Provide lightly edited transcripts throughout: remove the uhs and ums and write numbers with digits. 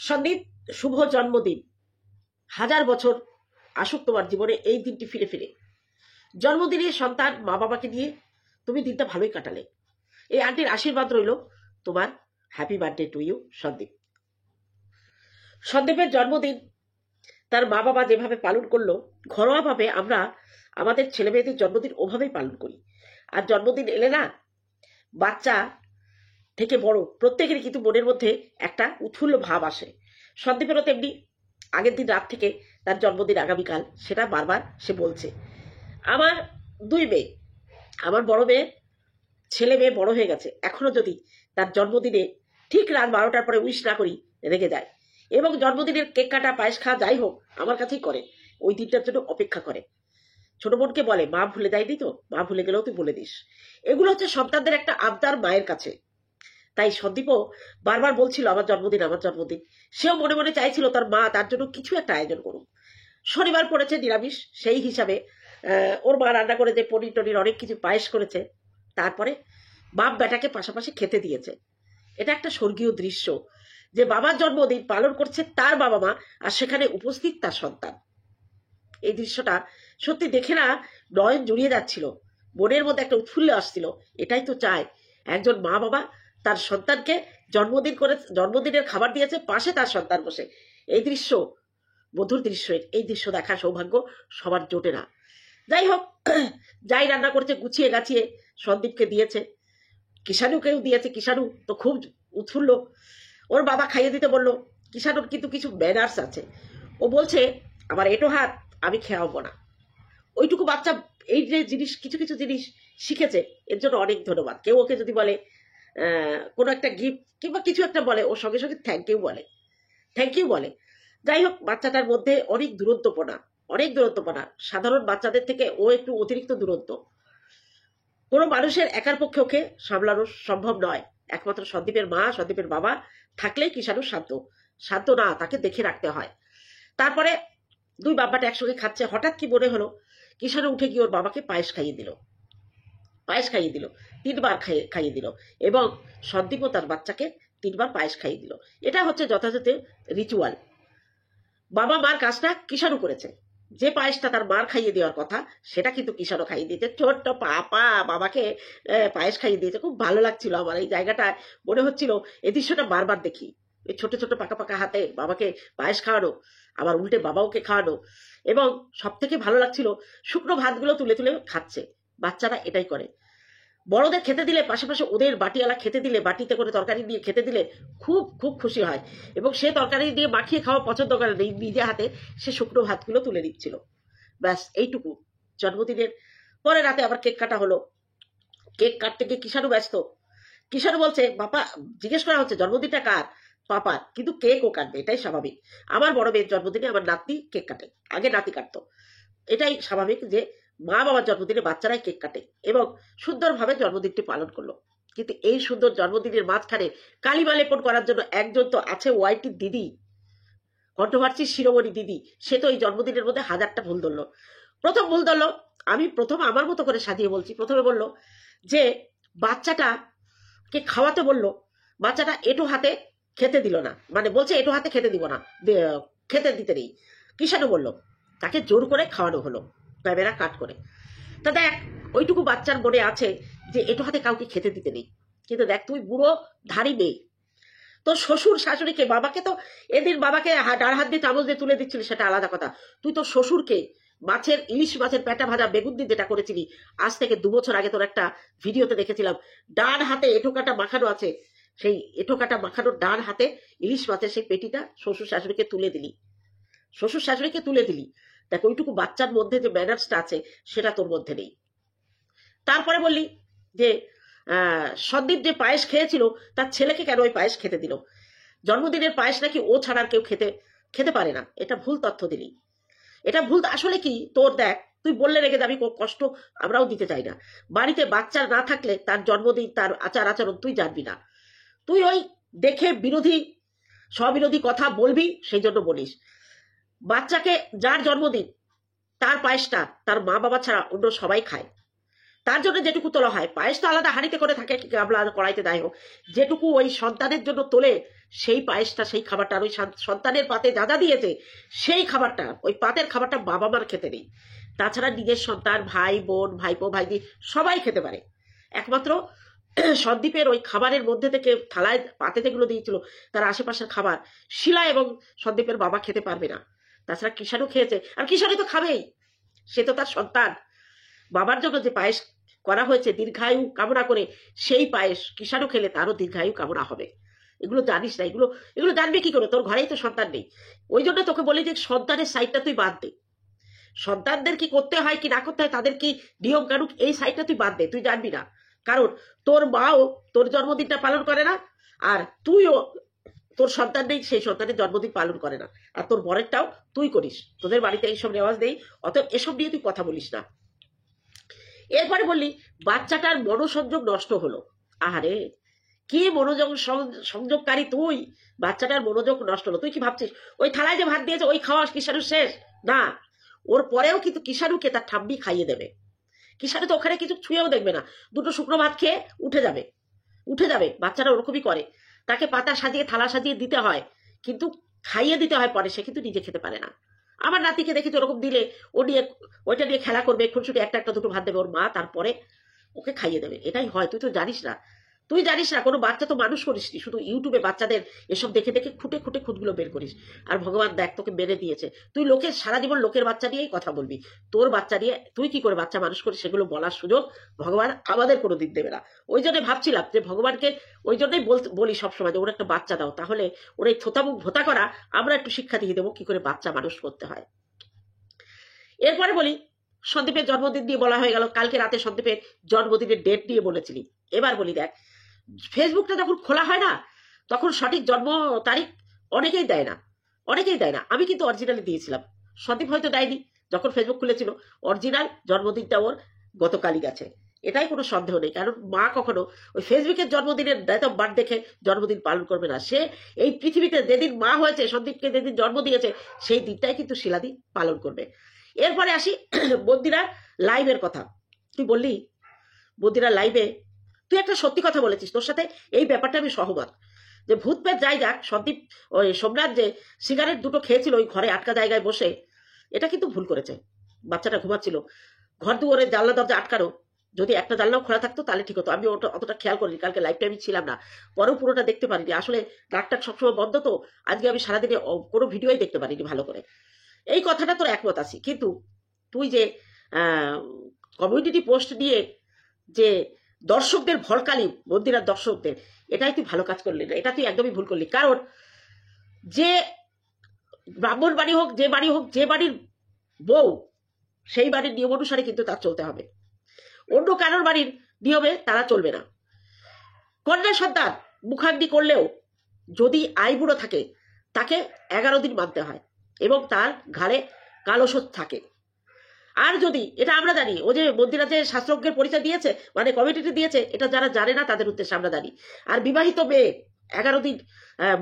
সন্দীপ, শুভ জন্মদিন। 1000 বছর আসুক তোমার জীবনে এই দিনটি ফিরে ফিরে। জন্মদিনে সন্তান মা বাবাকে নিয়ে তুমি দিনটা ভালোই কাটালে। এই আন্টির আশীর্বাদ রইল তোমার। Happy birthday to you Sandeep. সন্দীপের জন্মদিন তার মা বাবা যেভাবে পালন করলো, ঘরোয়াভাবে আমরা আমাদের ছেলে মেয়েদের জন্মদিন ওভাবেই পালন করি। আর জন্মদিন এলে না, বাচ্চা থেকে বড় প্রত্যেকেরই কিন্তু মনের মধ্যে একটা উৎফুল্ল ভাব আসে। সন্দীপেরও তেমনি আগের দিন রাত থেকে তার জন্মদিন আগামীকাল, সেটা বারবার সে বলছে। আমার 2 মেয়ে, আমার বড় মেয়ে, ছেলে মেয়ে বড় হয়ে গেছে, এখনো যদি তার জন্মদিনে ঠিক রাত 12টার পরে উইশ না করি রেগে যায়, এবং জন্মদিনের কেক কাটা পায়েস খাওয়া যাই হোক আমার কাছেই করে, ওই দিনটার জন্য অপেক্ষা করে। ছোট বোনকে বলে, মা ভুলে যায়নি তো, মা ভুলে গেলেও তুই বলে দিস। এগুলো হচ্ছে সন্তানদের একটা আবদার মায়ের কাছে। তাই সন্দীপও বারবার বলছিল আমার জন্মদিন, আমার জন্মদিন। সেও মনে মনে চাইছিল তার মা তার জন্য কিছু একটা আয়োজন করুক। শনিবার পড়েছে নিরামিষ, সেই হিসাবে ওর মা রান্না করেছে পনির টনির অনেক কিছু, পায়েস করেছে। তারপরে বাপ বেটাকে পাশাপাশি খেতে দিয়েছে। এটা একটা স্বর্গীয় দৃশ্য যে বাবার জন্মদিন পালন করছে তার বাবা মা, আর সেখানে উপস্থিত তার সন্তান। এই দৃশ্যটা সত্যি দেখে না নয়ন জুড়িয়ে যাচ্ছিল, মনের মধ্যে একটা উৎফুল্ল আসছিল। এটাই তো চায় একজন মা বাবা, তার সন্তানকে জন্মদিনের খাবার দিয়েছে, পাশে তার সন্তান বসে। এই দৃশ্য মধুর দৃশ্য, এই দৃশ্য দেখার সৌভাগ্য সবার জোটে না। যাই হোক, যাই রান্না করছে গুছিয়ে গাছিয়ে সন্দীপকে দিয়েছে, কিষাণুকেও দিয়েছে। কিষাণু তো খুব উৎফুল্ল, ওর বাবা খাইয়ে দিতে বললো। কিষাণুর কিন্তু কিছু ম্যানার্স আছে, ও বলছে আমার এটো হাত আমি খেয়াবো না। ওইটুকু বাচ্চা এই যে জিনিস, কিছু কিছু জিনিস শিখেছে, এর জন্য অনেক ধন্যবাদ। কেউ ওকে যদি বলে কোনো একটা গিফট কিংবা কিছু একটা বলে, ওর সঙ্গে সঙ্গে থ্যাংক ইউ বলে। যাই হোক, বাচ্চাটার মধ্যে অনেক দূরত্বপনা, সাধারণ বাচ্চাদের থেকে ও একটু অতিরিক্ত দূরত্ব। কোনো মানুষের একার পক্ষে ওকে সামলানো সম্ভব নয়। একমাত্র সন্দীপের মা, সন্দীপের বাবা থাকলেই কিষাণু শান্ত না, তাকে দেখে রাখতে হয়। তারপরে 2 বাবাটা একসঙ্গে খাচ্ছে, হঠাৎ কি মনে হলো, কিষাণু উঠে গিয়ে ওর বাবাকে পায়েস খাইয়ে দিল। 3 বার খাইয়ে দিল, এবং সন্দীপও তার বাচ্চাকে 3 বার পায়েস খাইয়ে দিল। এটা হচ্ছে যথাযথ রিচুয়াল। বাবা মার কাজটা কিষাণু করেছে। যে পায়েসটা তার মার খাইয়ে দেওয়ার কথা, সেটা কিন্তু কিষাণু খাইয়ে দিয়েছে। ছোট্ট পাপা বাবাকে পায়েস খাইয়ে দিয়েছে। খুব ভালো লাগছিল আমার এই জায়গাটা, মনে হচ্ছিল এই দৃশ্যটা বারবার দেখি। এই ছোট ছোট পাকা পাকা হাতে বাবাকে পায়েস খাওয়ানো, আবার উল্টে বাবাওকে খাওয়ানো, এবং সব থেকে ভালো লাগছিল শুকনো ভাতগুলো তুলে তুলে খাচ্ছে। বাচ্চারা এটাই করে। বড়দের খেতে দিলে, পাশাপাশি ওদের বাটিওয়ালা খেতে দিলে, বাটিতে করে তরকারি দিয়ে খেতে দিলে খুব খুব খুশি হয়, এবং সে তরকারি দিয়ে মাখিয়ে খাওয়া পছন্দ করে নেই, নিজে হাতে সে শুকনো ভাতগুলো তুলে দিচ্ছিল। ব্যাস এইটুকু। জন্মদিনের পরে রাতে আবার কেক কাটা হলো। কেক কাটতে গিয়ে কিষাণু ব্যস্ত। কিষাণু বলছে, বাবা, জিজ্ঞেস করা হচ্ছে জন্মদিনটা কার? পাপার, কিন্তু কেক ও কাটবে, এটাই স্বাভাবিক। আমার বড় মেয়ের জন্মদিনে আমার নাতি কেক কাটে, আগে নাতি কাটতো। এটাই স্বাভাবিক যে মা বাবার জন্মদিনে বাচ্চারাই কেক কাটে, এবং সুন্দরভাবে জন্মদিনটি পালন করলো। কিন্তু এই সুন্দর জন্মদিনের মাঝখানে কালিমা লেপন করার জন্য একজন তো আছে, ওয়াইটির দিদি, কন্ট্রোভার্সির শিরোমণি দিদি। সে তো এই জন্মদিনের মধ্যে 1000টা ভুল ধরলো। প্রথম ভুল ধরলো, আমি প্রথম আমার মতো করে সাজিয়ে বলছি। প্রথমে বললো যে বাচ্চাটাকে খাওয়াতে বললো, বাচ্চাটা এটো হাতে খেতে দিল না, মানে বলছে এটো হাতে খেতে দিব না, খেতে দিতে নেই। কিষাণু বললো তাকে জোর করে খাওয়ানো হলো, ক্যামেরা কাট করে। তা দেখ, ওইটুকু বাচ্চার মনে আছে যে এটো হাতে কাউকে খেতে দিতে নেই। কিন্তু দেখ, তুই বুড়ো ধারি মেয়ে, তোর শ্বশুর শাশুড়িকে, বাবাকে তো এদিন বাবাকে ডার হাত দিয়ে চামচ দিয়ে তুলে দিচ্ছিলি, সেটা আলাদা কথা। তুই তোর শ্বশুরকে ইলিশ মাছের পেটা ভাজা বেগুন দিয়ে যেটা করেছিলি, আজ থেকে 2 বছর আগে তোর একটা ভিডিওতে দেখেছিলাম, ডান হাতে এঁঠো কাটা মাখানো আছে, সেই এঁঠো কাটা মাখানোর ডান হাতে ইলিশ মাছের সেই পেটিটা শ্বশুর শাশুড়িকে তুলে দিলি। দেখ, ওইটুকু বাচ্চার মধ্যে যে ম্যানার্সটা আছে, সেটা তোর মধ্যে নেই। তারপরে বললি যে সন্দীপ যে পায়েস খেয়েছিল, তার ছেলেকে কেন ওই পায়েস খেতে দিল? জন্মদিনের পায়েস নাকি ও ছাড়া আর কেউ খেতে পারে না। এটা ভুল তথ্য দিলি। এটা ভুল। আসলে কি তোর, দেখ, তুই বললে রেগে যাবি, কষ্ট আমরাও দিতে চাই না। বাড়িতে বাচ্চা না থাকলে তার জন্মদিন, তার আচার আচরণ তুই জানবি না। তুই ওই দেখে স্ববিরোধী কথা বলবি, সেই জন্য বলিস। বাচ্চাকে, যার জন্মদিন, তার পায়েসটা তার মা বাবা ছাড়া অন্য সবাই খায়। তার জন্য যেটুকু তোলা হয়, পায়েস তো আলাদা হাঁড়িতে করে থাকে, গামলা কড়াইতে, যাই হোক, যেটুকু ওই সন্তানের জন্য তোলে, সেই পায়েসটা, সেই খাবারটা, আর ওই সন্তানের পাতে যা যা দিয়েছে সেই খাবারটা, ওই পাতের খাবারটা বাবা মার খেতে নেই। তাছাড়া নিজের সন্তান, ভাই বোন, ভাইপো ভাইদি সবাই খেতে পারে। একমাত্র সন্দীপের ওই খাবারের মধ্যে থেকে থালায় পাতে যেগুলো দিয়েছিল তার আশেপাশের খাবার শিলা এবং সন্দীপের বাবা খেতে পারবে না। তাছাড়া কিষাণও খেয়েছে, আর কিষাণই তো খাবেই, সে তো তার সন্তান। বাবার জন্য যে পায়েস করা হয়েছে দীর্ঘায়ু কামনা করে, সেই পায়েস কিষাণও খেলে তারও দীর্ঘায়ু কামনা হবে। এগুলো জানিস না, এগুলো এগুলো জানবে কি করে? তোর ঘরেই তো সন্তান নেই। ওই জন্য তোকে বলি যে সন্তানের সাইডটা তুই বাদ দে। সন্তানদের কি করতে হয় কি না করতে হয়, তাদের কি নিয়ম কানুন, এই সাইডটা তুই বাদ দে, তুই জানবি না। কারণ তোর মাও তোর জন্মদিনটা পালন করে না, আর তুইও তোর সন্তান নেই, সেই সন্তানের জন্মদিন পালন করে না, আর তোর বরেরটাও তুই করিস। তোদের বাড়িতে এইসব রেওয়াজ নেই, অতএব এসব নিয়ে তুই কথা বলিস না। এরপরে বললি বাচ্চাটার মনোসংযোগ নষ্ট হলো। আহারে, কি মনোযোগ সংযোগকারী তুই! বাচ্চাটার মনোযোগ নষ্ট হলো। তুই কি ভাবছিস ওই থালায় যে ভাত দিয়েছে ওই খাওয়া কিষাণু শেষ? না, ওর পরেও কিন্তু কিষাণুকে তার ঠাম্মি খাইয়ে দেবে। কিষাণু তো ওখানে কিছু ছুঁয়েও দেখবে না, দুটো শুকনো ভাত খেয়ে উঠে যাবে, উঠে যাবে। বাচ্চারা ওরকমই করে, তাকে পাতা সাজিয়ে থালা সাজিয়ে দিতে হয়, কিন্তু খাইয়ে দিতে হয় পরে, সে কিন্তু নিজে খেতে পারে না। আমার নাতিকে দেখেছি ওরকম দিলে ও নিয়ে ওইটা নিয়ে খেলা করবে, খুনসুটি একটা একটা দুটো ভাত দেবে ওর মা, তারপরে ওকে খাইয়ে দেবে। এটাই হয়। তুই তো জানিস না, তুই জানিস না, কোনো বাচ্চা তো মানুষ করিসনি, শুধু ইউটিউবে বাচ্চাদের এসব দেখে দেখে খুঁটে খুঁটে খুঁতগুলো বের করিস। আর ভগবান দেখ তোকে মেরে দিয়েছে, তুই লোকের সারা জীবন লোকের বাচ্চা নিয়েই কথা বলবি। তোর বাচ্চা নিয়ে তুই কি করে বাচ্চা মানুষ করিস সেগুলো বলার সুযোগ ভগবান আমাদের কোনো দিন দেবে না। ওই জন্য ভাবছিলাম যে ভগবানকে ওই জন্যই বলি সবসময় যে ওর একটা বাচ্চা দাও, তাহলে ওর এই থোতামুখ ভোতা করা আমরা একটু শিক্ষা দিয়ে দেবো কি করে বাচ্চা মানুষ করতে হয়। এরপরে বলি সন্দীপের জন্মদিন দিয়ে বলা হয়ে গেল, কালকে রাতে সন্দীপের জন্মদিনের ডেট নিয়ে বলেছিলি। এবার বলি দেখ, ফেসবুকটা যখন খোলা হয় না তখন সঠিক জন্ম তারিখ অনেকেই দেয় না, অনেকেই দেয় না। আমি কিন্তু অরিজিনালি দিয়েছিলাম, সন্দীপ হয়তো দেয়নি। যখন ফেসবুক খুলেছিল অরিজিনাল জন্মদিনটা ওর গতকালই গেছে, এটাই কোনো সন্দেহ নেই। কারণ মা কখনো ওই ফেসবুকের জন্মদিনের ডেট অফ বার্থ দেখে জন্মদিন পালন করবে না। সে এই পৃথিবীতে যেদিন মা হয়েছে, সন্দীপকে যেদিন জন্ম দিয়েছে, সেই দিনটাই কিন্তু শিলাদি পালন করবে। এরপরে আসি মন্দিরার লাইভের কথা। তুই বললি মন্দিরার লাইভে তুই একটা সত্যি কথা বলেছিস, তোর সাথে এই ব্যাপারটা আমি সহমত, যে ভূত পেট যাই যাক, সন্দীপ ওই সোমনাথ যে সিগারেট দুটো খেয়েছিল ওই ঘরে আটকা জায়গায় বসে, এটা কিন্তু ভুল করেছে। বাচ্চাটা ঘুমাচ্ছিল, ঘর দুয়ারে জানলা দরজা আটকানো, যদি একটা জানলাও খোলা থাকতো তাহলে ঠিক হতো। আমি ওটা অতটা খেয়াল করিনি, কালকে লাইভটা আমি ছিলাম না, পরেও পুরোটা দেখতে পারিনি। আসলে নাকটা সবসময় বন্ধ, তো আজকে আমি সারাদিনে কোনো ভিডিওই দেখতে পারিনি ভালো করে। এই কথাটা তোর একমত আছি, কিন্তু তুই যে কমিউনিটি পোস্ট নিয়ে যে দর্শকদের ভরকালি, মন্দিরার দর্শকদের, এটাই তুই ভালো কাজ করলি না, এটা তুই একদমই ভুল করলি। কারণ যে ব্রাহ্মণ বাড়ি হোক, যে বাড়ি হোক, যে বাড়ির বউ, সেই বাড়ির নিয়ম অনুসারে কিন্তু তার চলতে হবে, অন্য কারোর বাড়ির নিয়মে তারা চলবে না। কন্যা সন্তান মুখাগ্নি করলেও যদি আইবুড়ো থাকে তাকে 11 দিন মানতে হয় এবং তার ঘাড়ে কালশোধ থাকে। আর যদি, এটা আমরা জানি, ও যে মন্দিরা যে শাস্ত্রজ্ঞের পরিচয় দিয়েছে, মানে কমিটিতে দিয়েছে, এটা যারা জানে না তাদের উদ্দেশ্যে আমরা জানি। আর বিবাহিত মেয়ে 11 দিন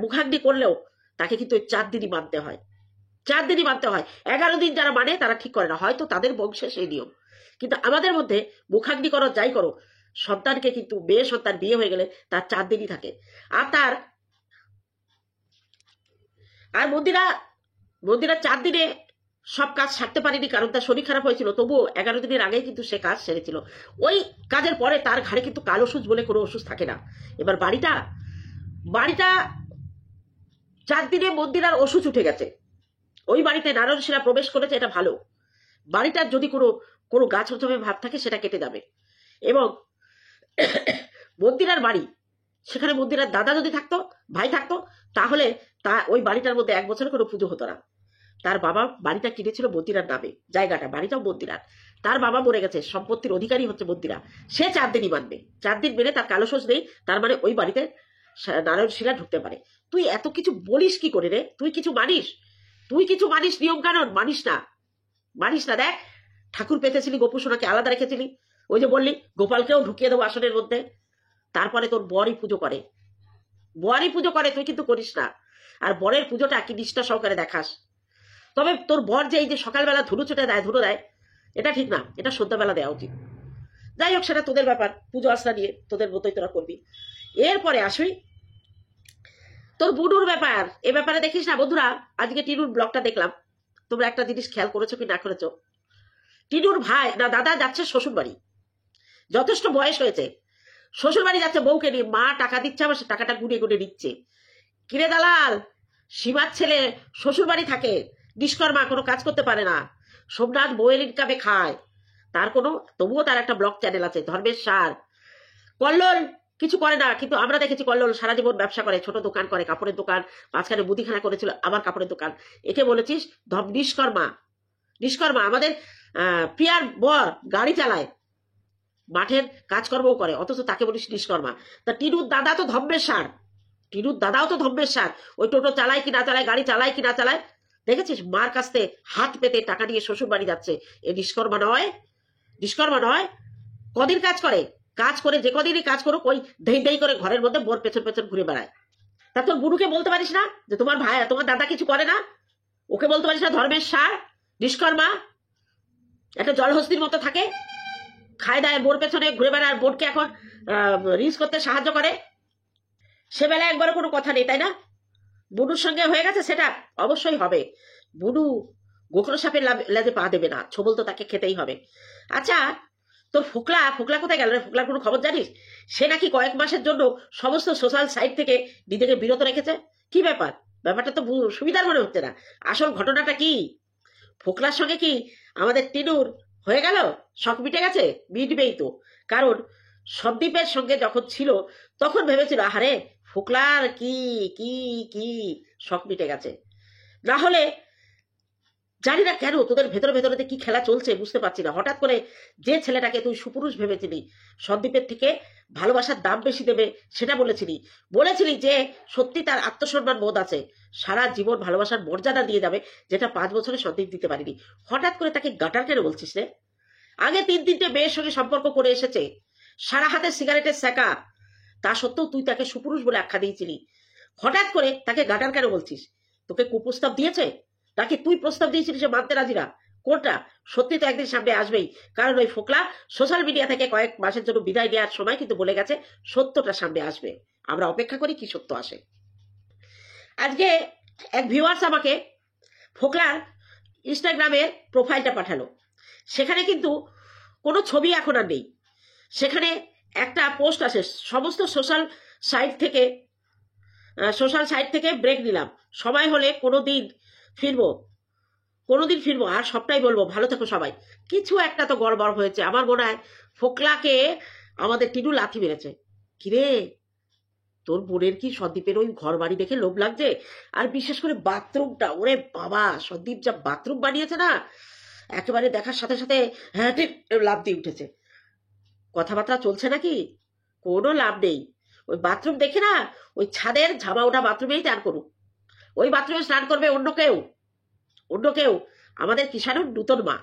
মুখাগ্নি করলেও তাকে কিন্তু 4 দিনই মানতে হয়, 4 দিনই মানতে হয়। 11 দিন যারা মানে তারা ঠিক করে না, হয়তো তাদের বংশে সেই নিয়ম। কিন্তু আমাদের মধ্যে মুখাগ্নি করো যাই করো, সন্তানকে কিন্তু মেয়ে সন্তান বিয়ে হয়ে গেলে তার 4 দিনই থাকে। আর মন্দিরা 4 দিনে সব কাজ সারতে পারেনি, কারণ তার শরীর খারাপ হয়েছিল। তবুও 11 দিনের আগেই কিন্তু সে কাজ সেরেছিল। ওই কাজের পরে তার ঘাড়ে কিন্তু কালো সুচ বলে কোনো ওষুধ থাকে না। এবার বাড়িটা 4 দিনে মন্দিরার ওষুধ উঠে গেছে, ওই বাড়িতে নারায়ণ শিলা প্রবেশ করেছে, এটা ভালো। বাড়িটার যদি কোনো গাছ হতে ভাব থাকে সেটা কেটে যাবে। এবং মন্দিরার বাড়ি, সেখানে মন্দিরার দাদা যদি থাকতো, ভাই থাকতো, তাহলে ওই বাড়িটার মধ্যে 1 বছরে কোনো পুজো হতো না। তার বাবা বাড়িটা কিনেছিল মন্দিরার নামে, জায়গাটা, বাড়িটাও মন্দিরার। তার বাবা মরে গেছে, সম্পত্তির অধিকারী হচ্ছে মন্দিরা। সে 4 দিনই মানবে, 4 দিন মেনে তার কালশোষ নেই, তার মানে ওই বাড়িতে নারায়ণ শিলা ঢুকতে পারে। তুই এত কিছু বলিস কি করে রে? তুই কিছু মানিস নিয়ম কানুন? মানিস না। দেখ, ঠাকুর পেতেছিলি, গোপু সোনাকে আলাদা রেখেছিলি, ওই যে বললি গোপালকেও ঢুকিয়ে দেবো আসনের মধ্যে, তারপরে তোর বরই পুজো করে, তুই কিন্তু করিস না। আর বরের পুজোটা কি নিষ্ঠা সহকারে দেখাস। তবে তোর বর যে এই যে সকালবেলা ধুলো দেয়, এটা ঠিক না, এটা সন্ধ্যাবেলা দেওয়া উচিত। যাই হোক, সেটা তোদের ব্যাপার, পুজো আশ্রা নিয়ে তোদের মতোই তোরা করবি। এরপরে আসুই তোর বুনুর ব্যাপার, এ ব্যাপারে দেখিস না বন্ধুরা। আজকে টিনুর ব্লগটা দেখলাম, তোমরা একটা জিনিস খেয়াল করেছো কি না করেছো, টিনুর ভাই না দাদা যাচ্ছে শ্বশুর বাড়ি, যথেষ্ট বয়স হয়েছে, শ্বশুর বাড়ি যাচ্ছে বউকে নিয়ে, মা টাকা দিচ্ছে, আবার সে টাকাটা গুনে গুনে নিচ্ছে। কিরে দালাল, সীমার ছেলে শ্বশুর বাড়ি থাকে, নিষ্কর্মা, কোনো কাজ করতে পারে না, সোমনাথ বউয়ের ইনকামে খায়, তার কোনো, তবুও তার একটা ব্লগ চ্যানেল আছে, ধর্মের সার। কল্লোল কিছু করে না, কিন্তু আমরা দেখেছি কল্লোল সারা জীবন ব্যবসা করে, ছোট দোকান করে, কাপড়ের দোকান, মাঝখানে মুদিখানা করেছিল, আবার কাপড়ের দোকান। একে বলেছিস নিষ্কর্মা। নিষ্কর্মা আমাদের প্রিয়ার বর গাড়ি চালায়, মাঠের কাজকর্মও করে, অথচ তাকে বলিস নিষ্কর্মা। তা টিনুর দাদা তো ধর্মের সার, টিনুর দাদাও তো ধর্মের সার, ওই টোটো চালায় কি না চালায়, গাড়ি চালায় কি না চালায়, দেখেছিস মার কাছ থেকে হাত পেতে টাকা নিয়ে শ্বশুর বাড়ি যাচ্ছে। এ নিষ্কর্মা নয়, নিষ্কর্মা নয়। কদিন কাজ করে, কাজ করে যে কদিনই কাজ করুক, ওই ধেই ধেই করে ঘরের মধ্যে বোর পেছন পেছন ঘুরে বেড়ায়। তা তোর বুড়ুকে বলতে পারিস না যে তোমার ভাই তোমার দাদা কিছু করে না? ওকে বলতে পারিস না ধর্মের সার, নিষ্কর্মা, একটা জলহস্তির মতো থাকে, খায় দায় বোর পেছনে ঘুরে বেড়ায়, বোরকে এখন রিলস করতে সাহায্য করে। সে বেলায় একবারও কোনো কথা নেই, তাই না? বুনুর সঙ্গে হয়ে গেছে, সেটা অবশ্যই হবে। বুনু গোখরো সাপের লেজে পা দেবে না, ছবল তো তাকে খেতেই হবে। আচ্ছা, তোর ফোকলা, ফোকলা কোথায় গেল রে? ফোকলার কোনো খবর জানিস? সে নাকি কয়েক মাসের জন্য সমস্ত সোশ্যাল সাইট থেকে নিজেকে বিরত রেখেছে। কি ব্যাপার? ব্যাপারটা তো সুবিধার মনে হচ্ছে না। আসল ঘটনাটা কি? ফোকলার সঙ্গে কি আমাদের টিনুর হয়ে গেল? শখ মিটে গেছে? মিটবেই তো, কারণ সন্দীপের সঙ্গে যখন ছিল তখন ভেবেছিল আহারে ফোকলার কি কি কি শখ মিটে গেছে। না হলে জানি না কেন তোদের ভেতরে ভেতরে কি খেলা চলছে বুঝতে পারছি না। হঠাৎ করে যে ছেলেটাকে তুই সুপুরুষ ভেবেছিলি, সন্দীপের থেকে ভালোবাসার দাম বেশি দেবে, সেটা বলেছিলি যে সত্যি তার আত্মসম্মান বোধ আছে, সারা জীবন ভালোবাসার মর্যাদা দিয়ে যাবে, যেটা 5 বছরে সন্দীপ দিতে পারিনি। হঠাৎ করে তাকে গাটার কেন বলছিস রে? আগে 3-3টে মেয়ের সঙ্গে সম্পর্ক করে এসেছে, সারা হাতে সিগারেটের সেকা, তা সত্ত্বেও তুই তাকে সুপুরুষ বলে আখ্যা দিয়েছিলি। হঠাৎ করে তাকে গাটার কেন বলছিস? তোকে কুপ্রস্তাব দিয়েছে নাকি তুই প্রস্তাব দিয়েছিলিস? সে মানতে রাজি না। কোনটা? সত্যি তো একদিন সামনে আসবেই, কারণ ওই ফোকলা সোশ্যাল মিডিয়া থেকে কয়েক মাসের জন্য বিদায় নেওয়ার সময় কিন্তু বলে গেছে সত্যটা সামনে আসবে। আমরা অপেক্ষা করি কি সত্য আসে। আজকে এক ভিউয়ার্স আমাকে ফোকলার ইনস্টাগ্রামের প্রোফাইলটা পাঠালো, সেখানে কিন্তু কোনো ছবি এখন আর নেই, সেখানে একটা পোস্ট আছে, সমস্ত সোশ্যাল সাইট থেকে ব্রেক নিলাম, সময় হলে কোনোদিন ফিরবো, আর সবটাই বলবো, ভালো থেকো সবাই। কিছু একটা তো গড়বড় হয়েছে। আমার মনে হয় ফোকলাকে আমাদের টিনু লাথি মেরেছে। কিরে, তোর বোনের কি সন্দীপের ওই ঘর বাড়ি দেখে লোভ লাগছে? আর বিশেষ করে বাথরুমটা, ওরে বাবা, সন্দীপ যা বাথরুম বানিয়েছে না, একেবারে দেখার সাথে সাথে হ্যাঁ ঠিক লাভ দিয়ে উঠেছে। কথাবার্তা চলছে নাকি? কোনো লাভ নেই। ওই বাথরুম দেখে না, ওই ছাদের ঝামা ওঠা বাথরুমেই চান করুক, ওই বাথরুমে স্নান করবে অন্য কেউ। আমাদের কিষাণুর নূতন মা,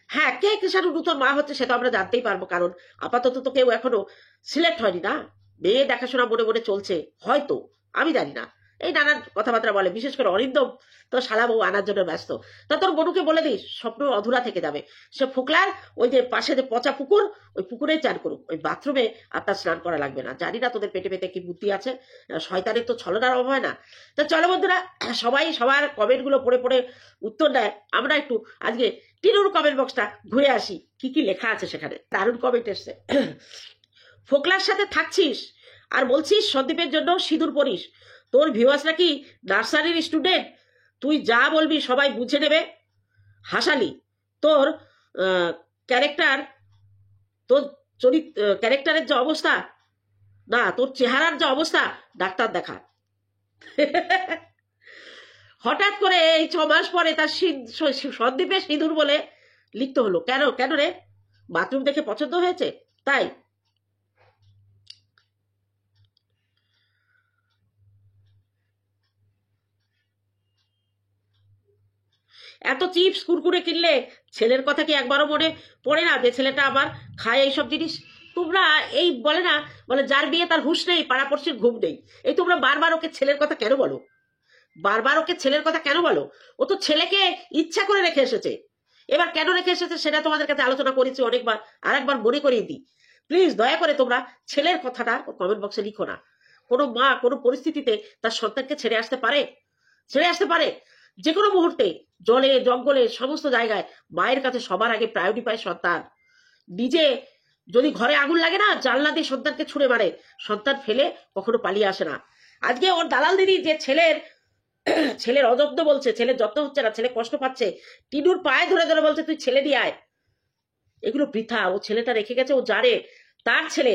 হ্যাঁ, কে কিষাণুর নূতন মা হচ্ছে সেটা আমরা জানতেই পারবো, কারণ আপাতত তো কেউ এখনো সিলেক্ট হয়নি না। মেয়ে দেখাশোনা মনে মনে চলছে হয়তো, আমি জানি না। এই নানান কথাবার্তা বলে, বিশেষ করে অরিন্দম তো শালা বউ আনার জন্য ব্যস্ত। তা তোর বনুকে বলে দিস স্বপ্ন অধুরা থেকে যাবে। সে ফোকলার ওই যে পাশে যে পচা পুকুর, ওই পুকুরেই চান করুক, ওই বাথরুমে আর তার স্নান করা লাগবে না। জানি না তোদের পেটে পেটে কি বুদ্ধি আছে, শয়তানের তো ছলনার অভাব হয় না। তা চলো বন্ধুরা, সবাই সবার কমেন্টগুলো পড়ে পড়ে উত্তর দেয়। আমরা একটু আজকে টিনুর কমেন্ট বক্সটা ঘুরে আসি, কি কি লেখা আছে সেখানে। দারুণ কমেন্ট এসছে। ফোকলার সাথে থাকছিস আর বলছিস সন্দীপের জন্য সিঁদুর পরিস, তোর ভিউয়ার্স নাকি নার্সারির স্টুডেন্ট, তুই যা বলবি সবাই বুঝে নেবে। হাসালি, তোর ক্যারেক্টার, তোর ক্যারেক্টারের যে অবস্থা না, তোর চেহারার যে অবস্থা, ডাক্তার দেখা। হঠাৎ করে এই 6 মাস পরে তার সন্দীপের সিঁদুর বলে লিখতে হলো কেন রে? বাথরুম দেখে পছন্দ হয়েছে তাই? এত চিপস কুরকুরে কিনলে ছেলের কথা কি একবারও মনে পড়ে না যে ছেলেটা আবার খায় এইসব জিনিস? তোমরা এই বলে যার বিয়ে তার হুঁশ নেই, পাড়াপড়শির ঘুম নেই। এই তোমরা বারবার ওকে ছেলের কথা কেন বলো? ও তো ছেলেকে ইচ্ছা করে রেখে এসেছে। এবার কেন রেখে এসেছে সেটা তোমাদের কাছে আলোচনা করেছি অনেকবার, আর একবার মনে করিয়ে দিই। প্লিজ দয়া করে তোমরা ছেলের কথাটা কমেন্ট বক্সে লিখো না। কোনো মা কোনো পরিস্থিতিতে তার সন্তানকে ছেড়ে আসতে পারে? ছেড়ে আসতে পারে? যে কোনো মুহূর্তে জলে জঙ্গলে সমস্ত জায়গায় মায়ের কাছে সবার আগে প্রায়োরিটি পায় সন্তান। নিজে যদি ঘরে আগুন লাগে না, জানলা দিয়ে সন্তানকে ছুঁড়ে মারে, সন্তান ফেলে কখনো পালিয়ে আসে না। আজকে ওর দালাল দিদি যে ছেলের অযত্ন বলছে, ছেলের যত্ন হচ্ছে না, ছেলে কষ্ট পাচ্ছে, টিনুর পায়ে ধরে ধরে বলছে তুই ছেলে দিয়ে আয়, এগুলো বৃথা। ও ছেলেটা রেখে গেছে, ও জানে তার ছেলে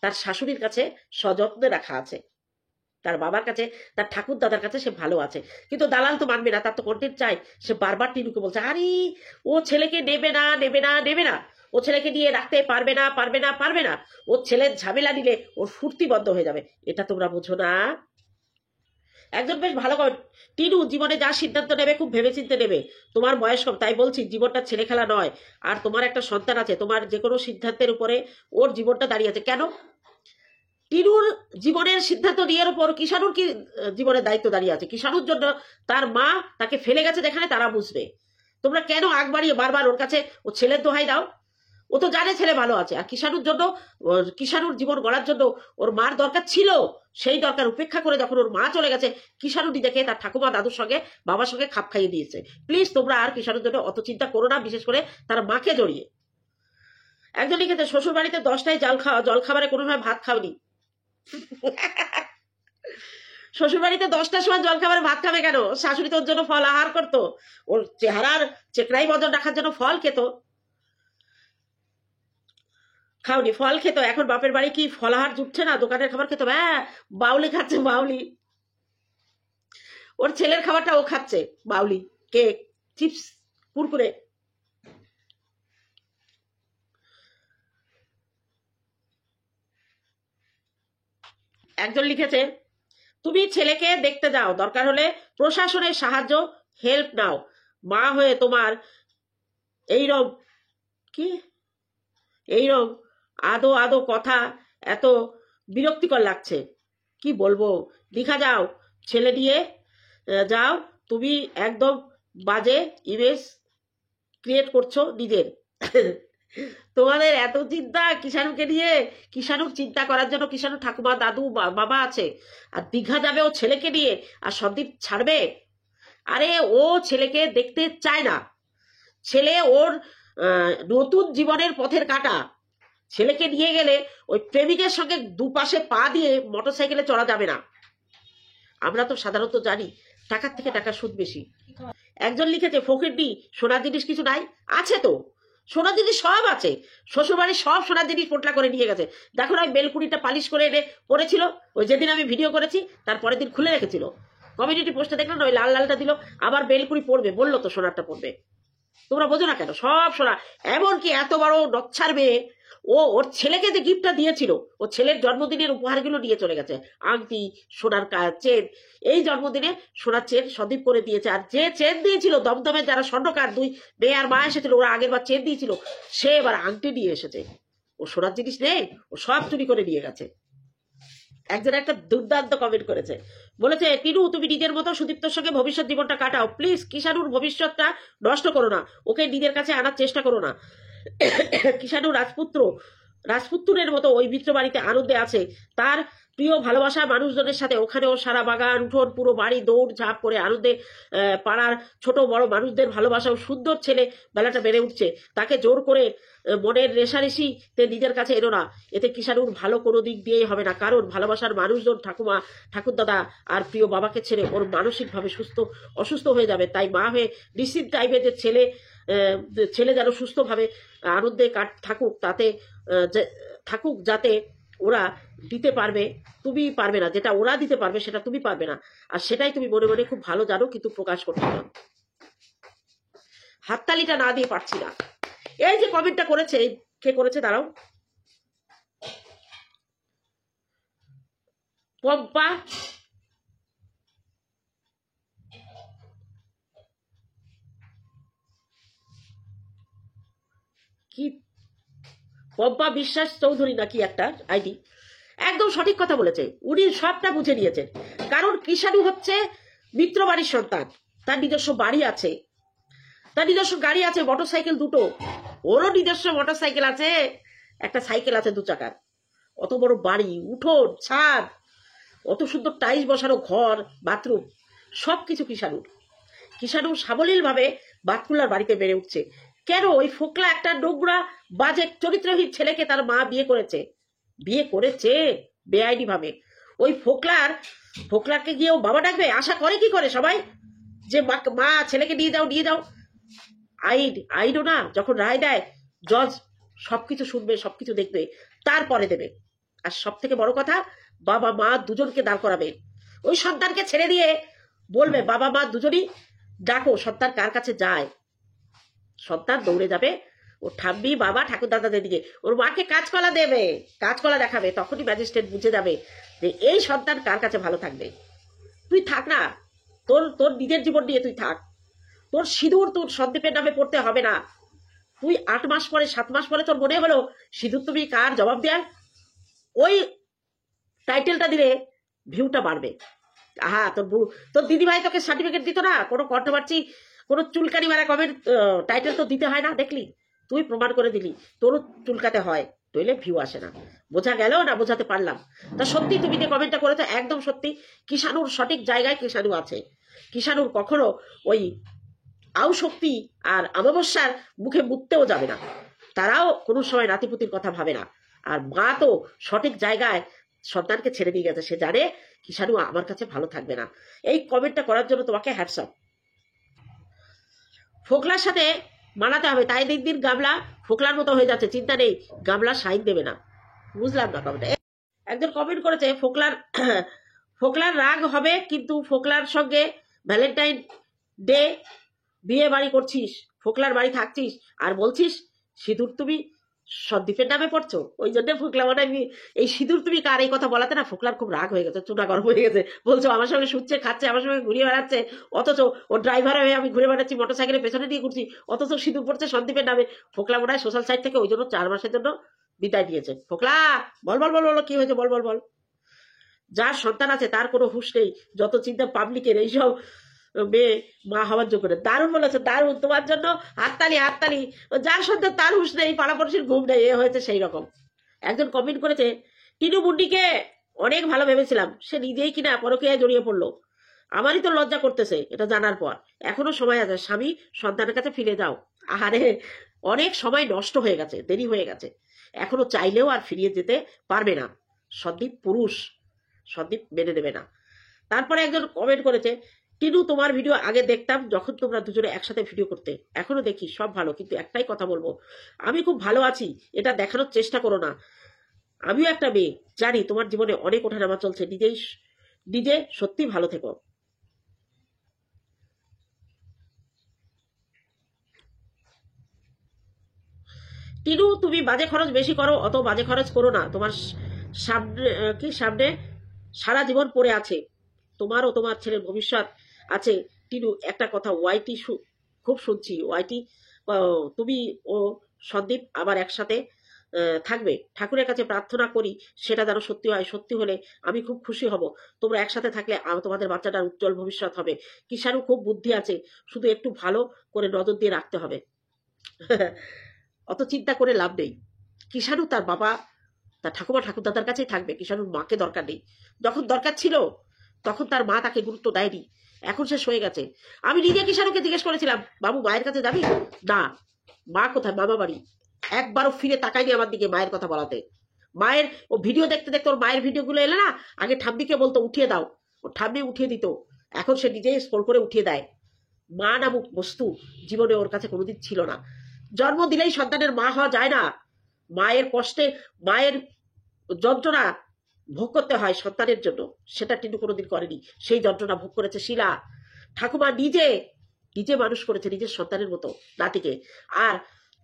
তার শাশুড়ির কাছে সযত্নে রাখা আছে, তার বাবার কাছে, তার ঠাকুর দাদার কাছে সে ভালো আছে। কিন্তু দালাল তো মানবে না, তার তো কন্টেন্ট চাই। সে বারবার টিনুকে বলছে আরে ও ছেলেকে নেবে না নেবে না নেবে না, ও ছেলেকে নিয়ে রাখতে পারবে না পারবে না পারবে না, ও ছেলের ঝামেলা নিলে ওর ফুর্তি বন্ধ হয়ে যাবে। এটা তোমরা বোঝো না? একজন বেশ ভালো করে টিনু জীবনে যা সিদ্ধান্ত নেবে খুব ভেবেচিন্তে নেবে। তোমার বয়স কম, তাই বলছি জীবনটা ছেলে খেলা নয়। আর তোমার একটা সন্তান আছে, তোমার যে কোনো সিদ্ধান্তের উপরে ওর জীবনটা দাঁড়িয়ে আছে। কেন টিনুর জীবনের সিদ্ধান্ত নেওয়ার উপর কিষাণুর কি জীবনের দায়িত্ব দাঁড়িয়ে আছে? কিষাণুর জন্য তার মা তাকে ফেলে গেছে যেখানে, তারা বুঝবে। তোমরা কেন আগ বাড়িয়ে বারবার ওর কাছে ও ছেলের দোহাই দাও? ও তো জানে ছেলে ভালো আছে। আর কিষাণুর জন্য, কিষাণুর জীবন গড়ার জন্য ওর মার দরকার ছিল, সেই দরকার উপেক্ষা করে যখন ওর মা চলে গেছে, কিষাণু নিজেকে তার ঠাকুমা দাদুর সঙ্গে বাবার সঙ্গে খাপ খাইয়ে দিয়েছে। প্লিজ তোমরা আর কিষাণুর জন্য অত চিন্তা করো না, বিশেষ করে তার মাকে জড়িয়ে। একজন লিখেছে শ্বশুর বাড়িতে 10টায় জল খাবারে কোনোভাবে ভাত খাওনি। শ্বশুর বাড়িতে 10টার সময় জল খাবারে ভাত খাবে কেন? শাশুড়ি তোর জন্য ফল আহার করতো, ওর চেহারার চেকড়াই বদল রাখার জন্য ফল খেত। খাওনি, ফল খেত। এখন বাপের বাড়ি কি ফলাহার জুটছে না? দোকানের খাবার খেত। হ্যাঁ, বাউলি খাচ্ছে, বাউলি। ওর ছেলের খাবারটা ও খাচ্ছে, বাউলি, কেক, চিপস, কুরকুরে। একজন লিখেছে তুমি ছেলেকে দেখতে যাও, দরকার হলে প্রশাসনের সাহায্য হেল্প নাও, মা হয়ে তোমার এইরকম কি এইরকম আদো আদো কথা এত বিরক্তিকর লাগছে, কি বলবো। দীঘা যাও, ছেলে নিয়ে যাও, তুমি একদম বাজে ইমেজ ক্রিয়েট করছো নিজের। তোমাদের এত চিন্তা কিষাণুকে নিয়ে, কিষাণুর চিন্তা করার জন্য কিষাণু ঠাকুমা দাদু বাবা আছে। আর দীঘা যাবে ও ছেলেকে নিয়ে, আর সন্দীপ ছাড়বে? আরে ও ছেলেকে দেখতে চায় না, ছেলে ওর নতুন জীবনের পথের কাটা। ছেলেকে নিয়ে গেলে ওই প্রেমিকের সঙ্গে দুপাশে পা দিয়ে মোটরসাইকেলে চড়া যাবে না। আমরা তো সাধারণত জানি টাকার থেকে টাকা সুদ বেশি। একজন লিখেছে ফকিরনি সোনার জিনিস কিছু নাই। আছে তো, সোনার জিনিস সব আছে, শ্বশুরবাড়ির সব সোনার জিনিস পোটলা করে নিয়ে গেছে। দেখো না, বেলকুড়িটা পালিশ করে এনে পড়েছিল, ওই যেদিন আমি ভিডিও করেছি তার পরের দিন খুলে রেখেছিল। কমিউনিটি পোস্টে দেখলাম না, ওই লাল লালটা দিল, আবার বেলকুড়ি পড়বে, বললো তো সোনারটা পড়বে। তোমরা বোঝো না কেন? সব সোনা। এমনকি এত বড় নচ্ছার মেয়ে, ওর ছেলেকে যে গিফটটা দিয়েছিল, ও ছেলের জন্মদিনের উপহারগুলো নিয়ে চলে গেছে। আংটি, সোনার চেন, এই জন্মদিনে সোনার চেন সন্দীপ করে দিয়েছে। আর যে চেন দিয়েছিল দমদমের যারা স্বর্ণকার, 2 মেয়ে আর মা এসেছিল, ওরা আগের বার চেন দিয়েছিল, সে এবার আংটি নিয়ে এসেছে। ও সোনার জিনিস নেই, ও সব চুরি করে নিয়ে গেছে। একজন একটা দুর্দান্ত কমেন্ট করেছে, বলেছে টিনু তুমি নিজের মতো সুদীপ্তর সঙ্গে ভবিষ্যৎ জীবনটা কাটাও, প্লিজ কিষাণুর ভবিষ্যৎটা নষ্ট করো না, ওকে নিজের কাছে আনার চেষ্টা করো না। কিষাণু রাজপুত্রের মতো ওই মিত্র বাড়িতে আনন্দে আছে, তার প্রিয় ভালোবাসা মানুষজনের সাথে। ওখানেও সারা বাগান উঠোন পুরো বাড়ি দৌড় ঝাঁপ করে আনন্দে পাড়ার ছোট বড় মানুষদের ভালোবাসা। সুন্দর ছেলে বেলাটা বেড়ে উঠছে, তাকে জোর করে মনের রেশারেশিতে নিজের কাছে এনো না, এতে কিষাণুর ভালো কোনো দিক দিয়েই হবে না। কারণ ভালোবাসার মানুষজন ঠাকুমা ঠাকুরদাদা আর প্রিয় বাবাকে ছেড়ে ওর মানসিকভাবে অসুস্থ হয়ে যাবে। তাই মা হয়ে নিশ্চিত চাইবে যে ছেলে যেন সুস্থভাবে আনন্দে থাকুক, থাকুক, যাতে ওরা দিতে পারবে, তুমি পারবে না। যেটা ওরা দিতে পারবে সেটা তুমি পারবে না, আর সেটাই তুমি মনে মনে খুব ভালো জানো, কিন্তু প্রকাশ করছো না। হাততালিটা না দিয়ে পারছি না। এই যে কমেন্টটা করেছে, কে করেছে দাঁড়াও, পম্পা, কি পম্পা বিশ্বাস চৌধুরী নাকি একটা আইডি, একদম সঠিক কথা বলেছে। উনি সবটা বুঝে নিয়েছেন। কারণ কিষাণু হচ্ছে মিত্র বাড়ির সন্তান, তার নিজস্ব বাড়ি আছে, তার নিজস্ব গাড়ি আছে, মোটরসাইকেল 2টো। ওরও নিজস্ব মোটরসাইকেল আছে, একটা সাইকেল আছে 2 চাকার। অত বড় বাড়ি, উঠোন, ছাদ, অত সুন্দর টাইলস বসানো ঘর, বাথরুম, সবকিছু কিষাণু সাবলীলভাবে বাতকুল্লার বাড়িতে বেড়ে উঠছে। কেন? ওই ফোকলা একটা নোংরা বাজে চরিত্রহীন ছেলেকে তার মা বিয়ে করেছে বেআইনি ভাবে। ওই ফোকলাকে গিয়ে ও বাবা ডাকবে? আশা করে কি করে সবাই যে মা ছেলেকে নিয়ে যাও। আইনও না, যখন রায় দেয় জজ সবকিছু শুনবে, সবকিছু দেখবে, তারপরে দেবে। আর সব থেকে বড় কথা, বাবা মা দুজনকে দাঁড় করাবে। ওই সন্তানকে ছেড়ে দিয়ে বলবে বাবা মা দুজনই ডাকো, সন্তান কার কাছে যায়? সন্তান দৌড়ে যাবে ওর ঠাম্মি, বাবা, ঠাকুর দাদাদের দিকে, ওর মাকে কাজকলা দেখাবে। তখনই ম্যাজিস্ট্রেট বুঝে যাবে যে এই সন্তান কার কাছে ভালো থাকবে। তুই থাক না, তোর নিজের জীবন নিয়ে তুই থাক। তোর সিঁদুর তোর সন্দীপের নামে পড়তে হবে না। তুই 8 মাস পরে 7 মাস পরে তোর মনে হলো সিঁদুর তুমি কার জবাব দেয়ার, ওই টাইটেলটা দিলে ভিউটা বাড়বে। আহা, তোর দিদিভাই তোকে সার্টিফিকেট দিত না? কোনো কন্ট্রোভার্সি, কোনো চুলকানি মারা কমেন্ট টাইটেল তো দিতে হয় না? দেখলি, তুই প্রমাণ করে দিলি তোরও চুলকাতে হয়, নইলে ভিউ আসে না। বোঝা গেল না? বোঝাতে পারলাম? তা সত্যি তুমি যে কমেন্টটা করেছো একদম সত্যি। কিষাণুর সঠিক জায়গায় কিষাণু আছে। কিষাণুর কখনো ওই আউ শক্তি আর অমাবস্যার মুখে মুততেও যাবে না। তারাও কোনো সময় নাতিপুতির কথা ভাবে না। আর মা তো সঠিক জায়গায় সন্তানকে ছেড়ে দিয়ে গেছে। সে জানে কিষাণু আমার কাছে ভালো থাকবে না। এই কমেন্টটা করার জন্য তোমাকে হ্যাটস অফ। ফোকলার সাথে মানাতে হবে, তাই দিন গামলা ফোকলার মতো হয়ে যাচ্ছে। চিন্তা নেই, গামলা সাইন দেবে না। বুঝলাম না কমেন্ট। একজন কমেন্ট করেছে ফোকলার রাগ হবে, কিন্তু ফোকলার সঙ্গে ভ্যালেন্টাইন ডে বিয়ে বাড়ি করছিস, ফোকলার বাড়ি থাকছিস, আর বলছিস সিঁদুর তুমি সন্দীপের নামে পড়ছো। ওই জন্য ফোকলা মানে এই সিঁদুর তুমি কার, এই কথা বলাতে না ফোকলার খুব রাগ হয়ে গেছে, চুনা গরম হয়ে গেছে। বলছো আমার সঙ্গে শুচ্ছে, খাচ্ছে, আমার সঙ্গে ঘুরিয়ে বেড়াচ্ছে, অথচ ও ড্রাইভার হয়ে আমি ঘুরে বেড়াচ্ছি, মোটরসাইকেলের পেছনে দিয়ে ঘুরছি, অথচ সিঁদুর পড়ছে সন্দীপের নামে। ফোকলা মনে হয় সোশ্যাল সাইট থেকে ওই জন্য 4 মাসের জন্য বিদায় দিয়েছে। ফোকলা বল কি হয়েছে, বল। যার সন্তান আছে তার কোনো হুঁশ নেই, যত চিন্তা পাবলিকের। এইসব মেয়ে মা হওয়ার যোগ্য না। দারুণ বলেছে, দারুণ, তোমার জন্য হাততালি। যার সন্তান তার হুঁশ নেই, পাড়াপড়শির ঘুম নেই, এ হয়েছে সেই রকম। একজন কমেন্ট করেছে টিনু মুন্ডিকে অনেক ভালো ভেবেছিলাম, সে নিজেই কিনা পরকীয়ায় জড়িয়ে পড়লো। আমারই তো লজ্জা করতেছে এটা জানার পর। এখনো সময় আছে, স্বামী সন্তানের কাছে ফিরে যাও। আহারে, অনেক সময় নষ্ট হয়ে গেছে, দেরি হয়ে গেছে, এখনো চাইলেও আর ফিরিয়ে যেতে পারবে না। সন্দীপ পুরুষ, সন্দীপ মেনে নেবে না। তারপরে একজন কমেন্ট করেছে টিনু তোমার ভিডিও আগে দেখতাম যখন তোমরা দুজনে একসাথে ভিডিও করতে, এখনো দেখি, সব ভালো, কিন্তু একটাই কথা বলবো, আমি খুব ভালো আছি এটা দেখানোর চেষ্টা করো না। আমিও একটা মেয়ে, জানি তোমার জীবনে অনেক ওঠানামা চলছে, নিজে সত্যি ভালো থেকো। টিনু তুমি বাজে খরচ বেশি করো, অত বাজে খরচ করো না। তোমার সামনে সারা জীবন পড়ে আছে, তোমার ও তোমার ছেলের ভবিষ্যৎ আছে। টিনু একটা কথা ওয়াইটি খুব শুনছি, ওয়াইটি তুমি ও সন্দীপ আবার একসাথে থাকবে। ঠাকুরের কাছে প্রার্থনা করি সেটা যেন সত্যি হয়। সত্যি হলে আমি খুব খুশি হব। তোমরা একসাথে থাকলে তোমাদের বাচ্চাটার উজ্জ্বল ভবিষ্যৎ হবে। কিষাণু খুব বুদ্ধি আছে, শুধু একটু ভালো করে নজর দিয়ে রাখতে হবে। অত চিন্তা করে লাভ নেই। কিষাণু তার বাবা, তার ঠাকুমা, ঠাকুরদাদার কাছেই থাকবে। কিষাণুর মাকে দরকার নেই। যখন দরকার ছিল তখন তার মা তাকে গুরুত্ব দেয়নি, এখন শেষ হয়ে গেছে। আমি নিজে কিষাণুকে জিজ্ঞেস করেছিলাম বাবু মায়ের কাছে যাবি? না। মা কোথায়? মামা বাড়ি। একবারও ফিরে তাকায়নি আমার দিকে মায়ের কথা বলাতে। মায়ের ও ভিডিও দেখতে দেখতে ওর মায়ের ভিডিওগুলো এলে না, আগে ঠাম্মিকে বলতো উঠিয়ে দাও, ও ঠাম্মি উঠিয়ে দিত, এখন সে নিজেই স্ক্রল করে উঠিয়ে দেয়। মা নামক বস্তু জীবনে ওর কাছে কোনোদিন ছিল না। জন্ম দিলেই সন্তানের মা হওয়া যায় না। মায়ের কষ্টে, মায়ের যন্ত্রণা ভোগ করতে হয় সন্তানের জন্য, সেটা টিনু কোনোদিন করেনি। সেই যন্ত্রণা ভোগ করেছে শিলা। ঠাকুমা নিজে মানুষ করেছে নিজের সন্তানের মতো নাতিকে। আর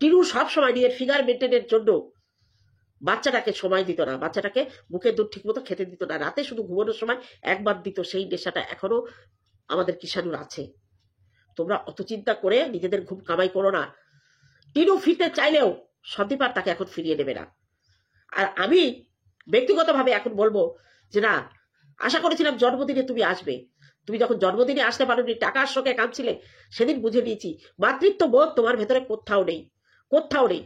টিনু সবসময় নিজের ফিগার মেনটেনের জন্য বাচ্চাটাকে সময় দিত না, বাচ্চাটাকে মুখের দুধ ঠিক মতো খেতে দিত না, রাতে শুধু ঘুমানোর সময় একবার দিত। সেই নেশাটা এখনো আমাদের কিষাণুর আছে। তোমরা অত চিন্তা করে নিজেদের ঘুম কামাই করো না। টিনু ফিরতে চাইলেও সন্দীপ আর তাকে এখন ফিরিয়ে নেবে না। আর আমি ব্যক্তিগতভাবে এখন বলবো যে না, আশা করেছিলাম জন্মদিনে তুমি আসবে। তুমি যখন জন্মদিনে আসতে পারোনি, টাকার শোকে কাঁদছিলে, সেদিন বুঝে নিয়েছি মাতৃত্ব বোধ তোমার ভেতরে কোথাও নেই।